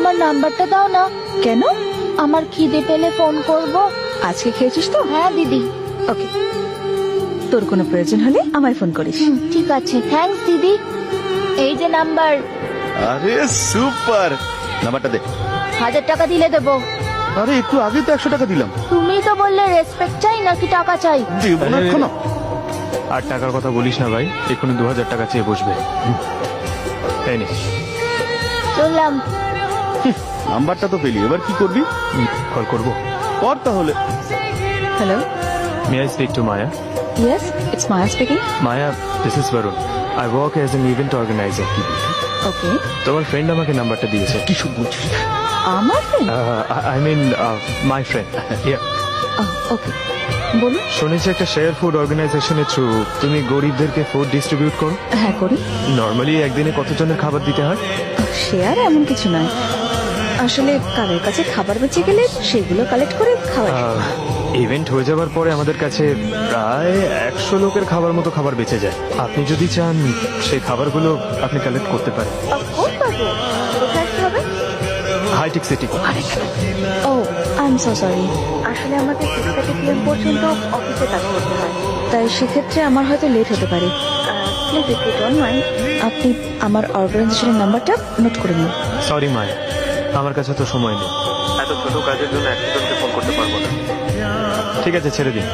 তোমার নাম্বারটা দাও না। কেন? আমার খিদে পেলে ফোন করব। আজকে খেয়েছিস তো? হ্যাঁ দিদি। ওকে, তোর কোনো প্রয়োজন হলে আমায় ফোন করিস। ঠিক আছে, থ্যাঙ্কস দিদি। এই যে নাম্বার। আরে সুপার, নাম্বারটা দে। 1000 টাকা দিলে দেবো। আরে একটু আগে তো 100 টাকা দিলাম। তুমি তো বললে রেসপেক্ট চাই নাকি টাকা চাই। দেবো না এখনো। আর টাকার কথা বলিস না ভাই, এক্ষুনি 2000 টাকা চেয়ে বসবে। এই নে। চললাম। নাম্বারটা তো পেলি, এবার কি করবি? কল করবো। কর তাহলে। Hello, may I speak to Maya? Yes, it's Maya speaking. Maya, this is Varun. I work as an event organiser. Okay, তোমার ফ্রেন্ড আমাকে নাম্বারটা দিয়েছে। কি সব বলছিস? আমার friend? I mean my friend. Okay, বলুন। শুনেছি একটা শেয়ার ফুড অর্গানাইজেশনের থ্রু তুমি গরিবদেরকে ফুড ডিস্ট্রিবিউট করো। হ্যাঁ করি। নর্মালি একদিনে কতজনের খাবার দিতে হয়? শেয়ার এমন কিছু নয়, আসলে কারোর কাছে খাবার বেঁচে গেলে সেগুলো কালেক্ট করে খাওয়াই। ইভেন্ট হয়ে যাওয়ার পরে আমাদের কাছে প্রায় 100 লোকের খাবার মতো খাবার বেঁচে যায়। আপনি যদি চান সেই খাবারগুলো আপনি কালেক্ট করতে পারেন। অফকোর্স পারবো। কোথায় আসতে হবে? হাইটেক সিটি। ও, আই এম সো সরি, আসলে আমাকে 6:30 PM পর্যন্ত অফিসে কাজ করতে হয়, তাই সেক্ষেত্রে আমার হয়তো লেট হতে পারে। Please if you don't mind, আপনি আমার অর্গানাইজেশনের নাম্বারটা নোট করে নিন। সরি মায়া, আমার কাছে তো সময় নেই। এত ছোট কাজের জন্য একজনকে ফোন করতে পারবো না। ঠিক আছে, ছেড়ে দিন।